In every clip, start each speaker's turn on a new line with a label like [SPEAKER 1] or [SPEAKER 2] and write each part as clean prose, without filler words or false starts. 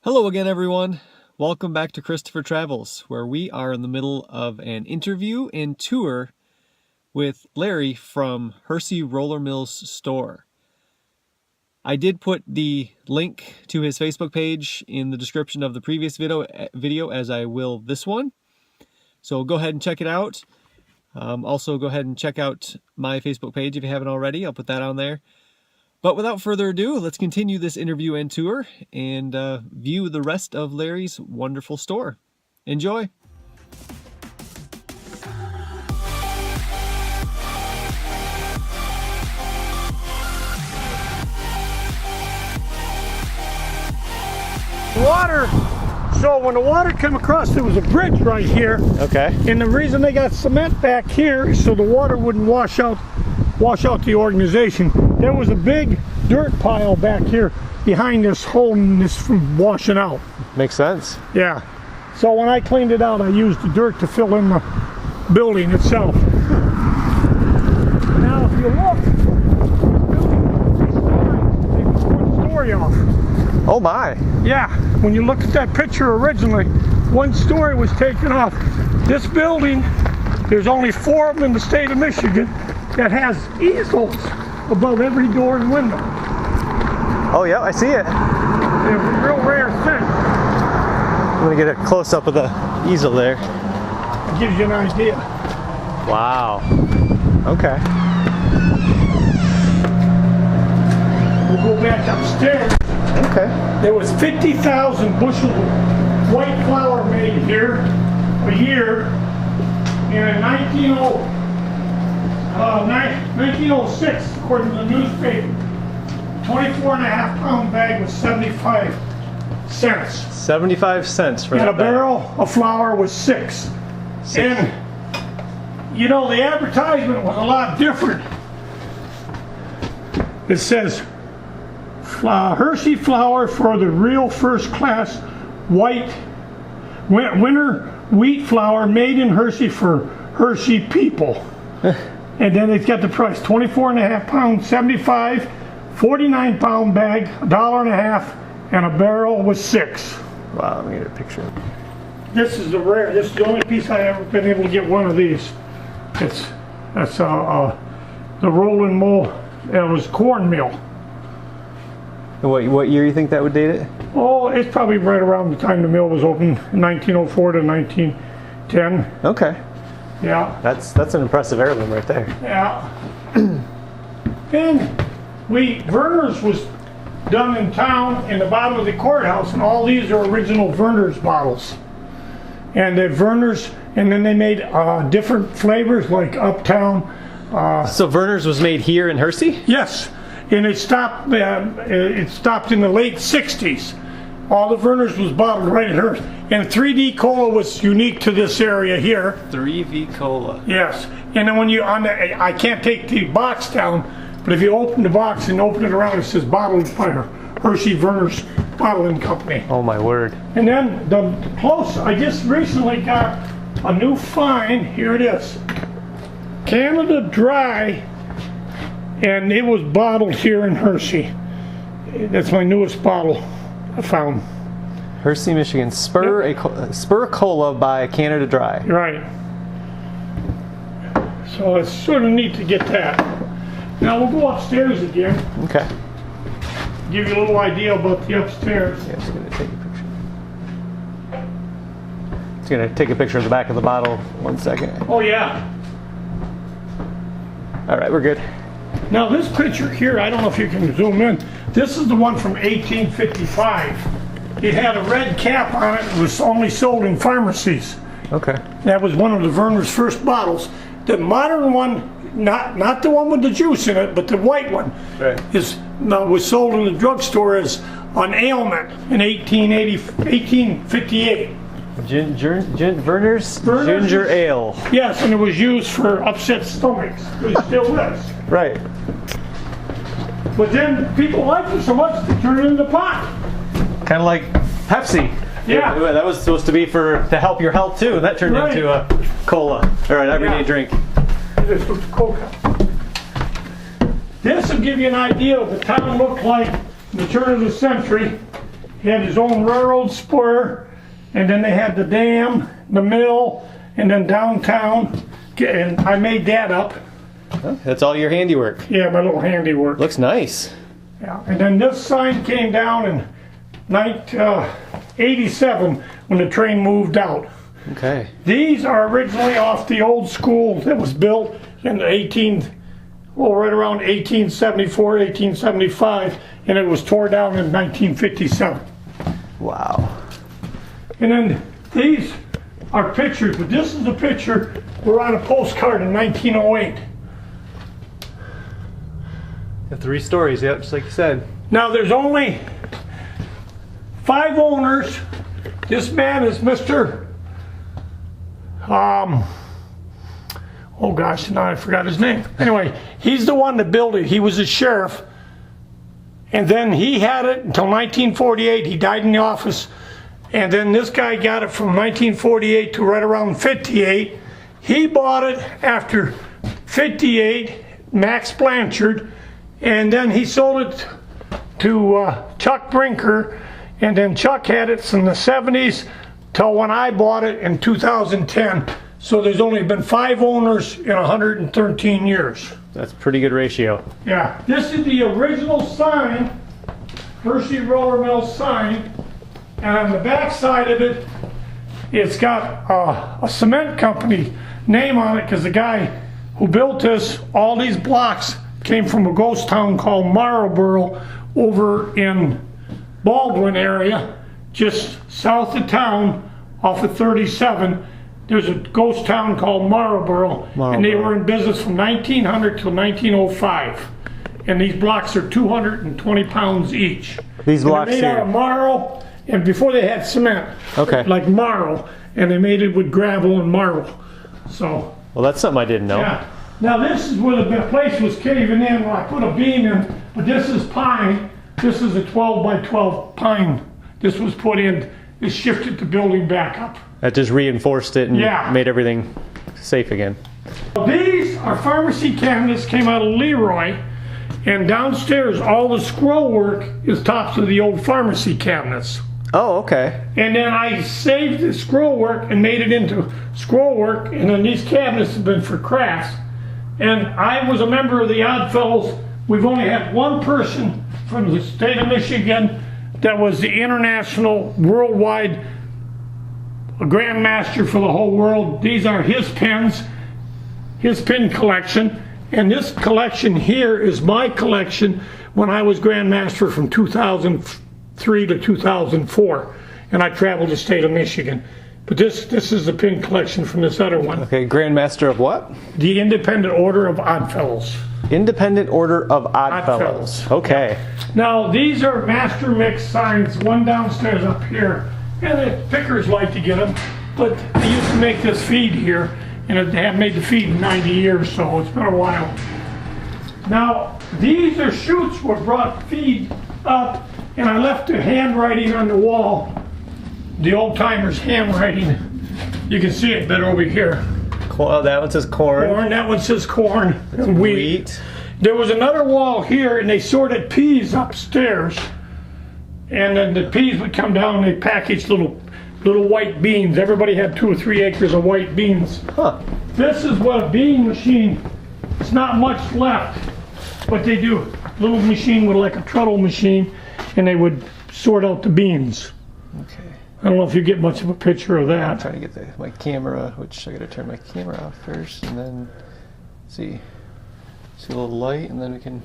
[SPEAKER 1] Hello again, everyone. Welcome back to Christopher Travels, where we are in the middle of an interview and tour with Larry from Hersey Roller Mills Store. I did put the link to his Facebook page in the description of the previous video as I will this one. So go ahead and check it out. Also, go ahead and check out my Facebook page if you haven't already. I'll put that on there. But without further ado, let's continue this interview and tour and view the rest of Larry's wonderful store. Enjoy!
[SPEAKER 2] Water. So when the water came across, there was a bridge right here.
[SPEAKER 1] Okay.
[SPEAKER 2] And the reason they got cement back here is so the water wouldn't wash out the organization. There was a big dirt pile back here behind this hole and this from washing out.
[SPEAKER 1] Makes sense.
[SPEAKER 2] Yeah. So when I cleaned it out, I used the dirt to fill in the building itself. Now if you look, this one story off.
[SPEAKER 1] Oh my.
[SPEAKER 2] Yeah, when you look at that picture originally, one story was taken off. This building, there's only 4 of them in the state of Michigan that has easels above every door and window.
[SPEAKER 1] Oh yeah, I see it.
[SPEAKER 2] They're a real rare thing.
[SPEAKER 1] I'm gonna get a close up of the easel there.
[SPEAKER 2] It gives you an idea.
[SPEAKER 1] Wow. Okay.
[SPEAKER 2] We'll go back upstairs.
[SPEAKER 1] Okay.
[SPEAKER 2] There was 50,000 bushels of white flour made here a year, and in 1906, according to the newspaper, 24.5-pound bag was 75 cents.
[SPEAKER 1] 75 cents for
[SPEAKER 2] And
[SPEAKER 1] that
[SPEAKER 2] a barrel of flour was 6. And, you know, the advertisement was a lot different. It says, Hershey flour for the real first-class white winter wheat flour made in Hershey for Hershey people. And then it's got the price, 24.5 pounds, 75, 49-pound bag, $1.50, and a barrel was 6.
[SPEAKER 1] Wow, let me get a picture.
[SPEAKER 2] This is the only piece I've ever been able to get one of these. That's the rolling mill. It was corn mill.
[SPEAKER 1] What year you think that would date it?
[SPEAKER 2] Oh, it's probably right around the time the mill was opened, 1904 to 1910.
[SPEAKER 1] Okay.
[SPEAKER 2] Yeah.
[SPEAKER 1] That's an impressive heirloom right there.
[SPEAKER 2] Yeah. And Verner's was done in town in the bottom of the courthouse, and all these are original Verner's bottles. And the Verner's, and then they made different flavors like Uptown.
[SPEAKER 1] So Verner's was made here in Hersey?
[SPEAKER 2] Yes. And it stopped in the late 60s. All the Verner's was bottled right at Hersey. And 3D Cola was unique to this area here.
[SPEAKER 1] 3V Cola.
[SPEAKER 2] Yes. And then when you I can't take the box down, but if you open the box and open it around, it says bottled by Hershey Verner's Bottling Company.
[SPEAKER 1] Oh my word.
[SPEAKER 2] And then I just recently got a new find. Here it is. Canada Dry. And it was bottled here in Hersey. That's my newest bottle I found.
[SPEAKER 1] Hersey, Michigan. Spur Cola by Canada Dry.
[SPEAKER 2] Right. So it's sort of neat to get that. Now we'll go upstairs again.
[SPEAKER 1] Okay.
[SPEAKER 2] Give you a little idea about the upstairs.
[SPEAKER 1] Yeah, it's going to take a picture. It's going to take a picture of the back of the bottle. 1 second.
[SPEAKER 2] Oh yeah.
[SPEAKER 1] All right, we're good.
[SPEAKER 2] Now this picture here, I don't know if you can zoom in. This is the one from 1855. It had a red cap on it. It was only sold in pharmacies.
[SPEAKER 1] Okay.
[SPEAKER 2] That was one of the Verner's first bottles. The modern one, not the one with the juice in it, but the white one,
[SPEAKER 1] right,
[SPEAKER 2] was sold in the drugstore as an ailment in 1858.
[SPEAKER 1] Verner's Ginger Ale.
[SPEAKER 2] Yes, and it was used for upset stomachs. It still is.
[SPEAKER 1] Right.
[SPEAKER 2] But then people liked it so much they turned it into pot.
[SPEAKER 1] Kind of like Pepsi.
[SPEAKER 2] Yeah.
[SPEAKER 1] That was supposed to be to help your health too, and that turned into a cola or an everyday drink.
[SPEAKER 2] This was Coca. This will give you an idea of what the town looked like in the turn of the century. He had his own railroad spur, and then they had the dam, the mill, and then downtown. And I made that up.
[SPEAKER 1] Oh, that's all your handiwork.
[SPEAKER 2] Yeah, my little handiwork.
[SPEAKER 1] Looks nice.
[SPEAKER 2] Yeah, and then this sign came down in 1987 when the train moved out.
[SPEAKER 1] Okay.
[SPEAKER 2] These are originally off the old school that was built in the right around 1874, 1875, and it was torn down in 1957.
[SPEAKER 1] Wow.
[SPEAKER 2] And then these are pictures, but this is a picture we're on a postcard in 1908.
[SPEAKER 1] The 3 stories, yep, just like you said.
[SPEAKER 2] Now there's only 5 owners. This man is Mr. Oh gosh, now I forgot his name. Anyway, he's the one that built it. He was a sheriff. And then he had it until 1948. He died in the office. And then this guy got it from 1948 to right around 58. He bought it after 58, Max Blanchard. And then he sold it to Chuck Brinker. And then Chuck had it from the 70s till when I bought it in 2010. So there's only been 5 owners in 113 years.
[SPEAKER 1] That's a pretty good ratio.
[SPEAKER 2] Yeah, this is the original sign, Hersey Roller Mills sign, and on the back side of it, it's got a cement company name on it because the guy who built this, all these blocks came from a ghost town called Marlboro over in Baldwin area, just south of town off of 37. There's a ghost town called Marlboro, and they were in business from 1900 to 1905. And these blocks are 220 pounds each.
[SPEAKER 1] These blocks
[SPEAKER 2] made
[SPEAKER 1] here.
[SPEAKER 2] Out of marl, and before they had cement,
[SPEAKER 1] okay,
[SPEAKER 2] like marl, and they made it with gravel and marble. So.
[SPEAKER 1] Well, that's something I didn't know.
[SPEAKER 2] Yeah. Now this is where the place was caving in. Where I put a beam in, but this is pine. This is a 12 by 12 pine. This was put in. It shifted the building back up.
[SPEAKER 1] That just reinforced it and made everything safe again.
[SPEAKER 2] These are pharmacy cabinets, came out of Leroy, and downstairs all the scroll work is tops of the old pharmacy cabinets.
[SPEAKER 1] Oh, okay.
[SPEAKER 2] And then I saved the scroll work and made it into scroll work, and then these cabinets have been for crafts. And I was a member of the Odd Fellows. We've only had one person from the state of Michigan that was the international, worldwide grandmaster for the whole world. These are his pins, his pin collection, and this collection here is my collection when I was grandmaster from 2003 to 2004, and I traveled the state of Michigan. But this is the pin collection from this other one.
[SPEAKER 1] Okay, grandmaster of what?
[SPEAKER 2] The Independent Order of Odd Fellows.
[SPEAKER 1] Independent Order of Odd Fellows. Okay.
[SPEAKER 2] Now these are master mix signs, one downstairs up here. And the pickers like to get them, but they used to make this feed here, and they haven't made the feed in 90 years, so it's been a while. Now, these are chutes were brought feed up, and I left the handwriting on the wall, the old timers' handwriting. You can see it better over here.
[SPEAKER 1] Oh, that one says corn.
[SPEAKER 2] Corn, that one says corn and wheat. There was another wall here, and they sorted peas upstairs. And then the peas would come down and they packaged little white beans. Everybody had 2 or 3 acres of white beans.
[SPEAKER 1] Huh.
[SPEAKER 2] This is what a bean machine, it's not much left, but they do a little machine with like a treadle machine, and they would sort out the beans.
[SPEAKER 1] Okay.
[SPEAKER 2] I don't know if you get much of a picture of that.
[SPEAKER 1] I'm trying to get my camera, which I gotta turn my camera off first, and then see a little light, and then we can.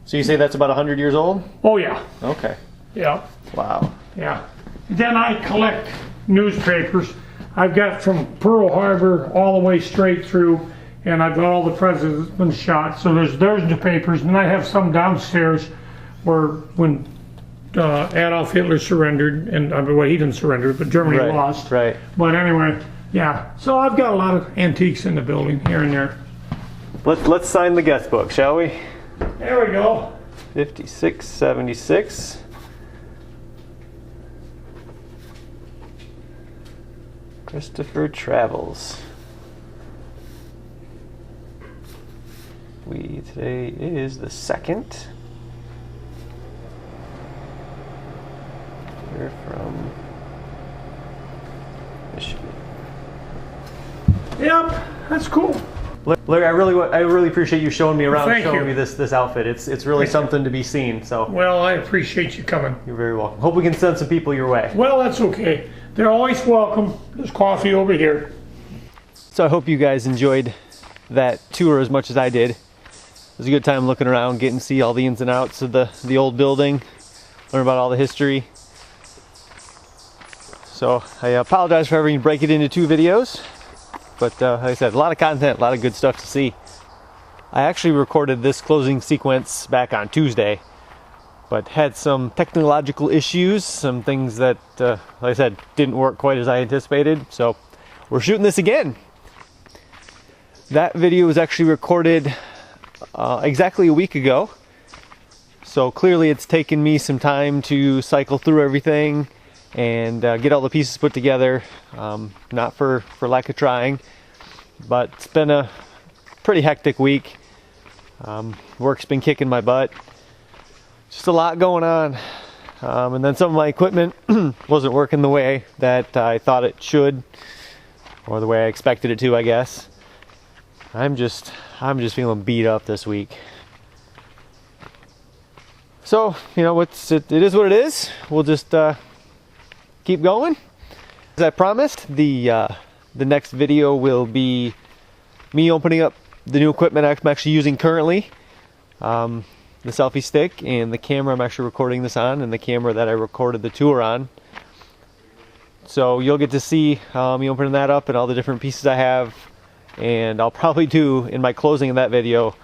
[SPEAKER 1] So you say that's about 100 years old?
[SPEAKER 2] Oh yeah.
[SPEAKER 1] Okay.
[SPEAKER 2] Yeah.
[SPEAKER 1] Wow.
[SPEAKER 2] Yeah. Then I collect newspapers. I've got from Pearl Harbor all the way straight through, and I've got all the presidents been shot. So there's the papers, and I have some downstairs where when Adolf Hitler surrendered, and well, he didn't surrender, but Germany lost.
[SPEAKER 1] Right.
[SPEAKER 2] But anyway, yeah. So I've got a lot of antiques in the building here and there.
[SPEAKER 1] Let's sign the guest book, shall we?
[SPEAKER 2] There we go.
[SPEAKER 1] 5676. Christopher Travels. Today is the 2nd. They're from Michigan.
[SPEAKER 2] Yep, that's cool.
[SPEAKER 1] Larry, I really appreciate you showing me around,
[SPEAKER 2] Thank
[SPEAKER 1] showing
[SPEAKER 2] you.
[SPEAKER 1] me this outfit. It's really
[SPEAKER 2] Thank
[SPEAKER 1] something to be seen. So
[SPEAKER 2] Well, I appreciate you coming.
[SPEAKER 1] you're very welcome. Hope we can send some people your way.
[SPEAKER 2] Well, that's okay. They're always welcome. There's coffee over here.
[SPEAKER 1] So I hope you guys enjoyed that tour as much as I did. It was a good time looking around, getting to see all the ins and outs of the old building, learn about all the history. So I apologize for having to break it into 2 videos, but like I said, a lot of content, a lot of good stuff to see. I actually recorded this closing sequence back on Tuesday, but had some technological issues, some things that, like I said, didn't work quite as I anticipated, so we're shooting this again. That video was actually recorded exactly a week ago, so clearly it's taken me some time to cycle through everything and get all the pieces put together, not for lack of trying, but it's been a pretty hectic week. Work's been kicking my butt, just a lot going on, and then some of my equipment wasn't working the way that I thought it should, or the way I expected it to, I guess. I'm just feeling beat up this week. So, you know, it is what it is. We'll just keep going. As I promised, the next video will be me opening up the new equipment I'm actually using currently. The selfie stick and the camera I'm actually recording this on, and the camera that I recorded the tour on. So you'll get to see me opening that up and all the different pieces I have. And I'll probably do, in my closing of that video,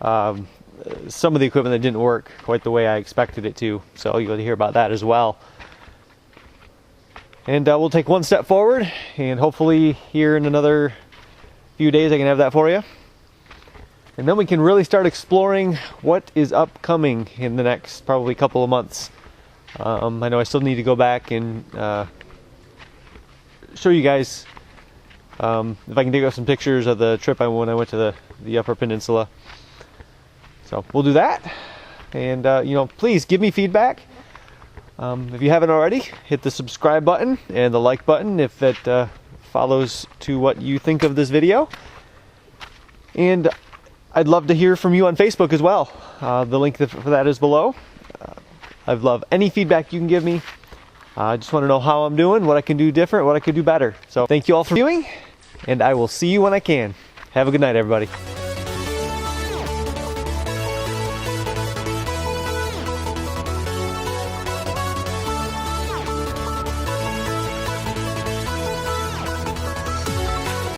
[SPEAKER 1] some of the equipment that didn't work quite the way I expected it to. So you'll hear about that as well. And we'll take one step forward, and hopefully here in another few days I can have that for you. And then we can really start exploring what is upcoming in the next probably couple of months. I know I still need to go back and show you guys if I can dig up some pictures of the trip when I went to the Upper Peninsula. So we'll do that, and you know, please give me feedback. If you haven't already, hit the subscribe button and the like button if it follows to what you think of this video. And I'd love to hear from you on Facebook as well. The link for that is below. I'd love any feedback you can give me. I just want to know how I'm doing, what I can do different, what I could do better. So thank you all for viewing, and I will see you when I can. Have a good night, everybody.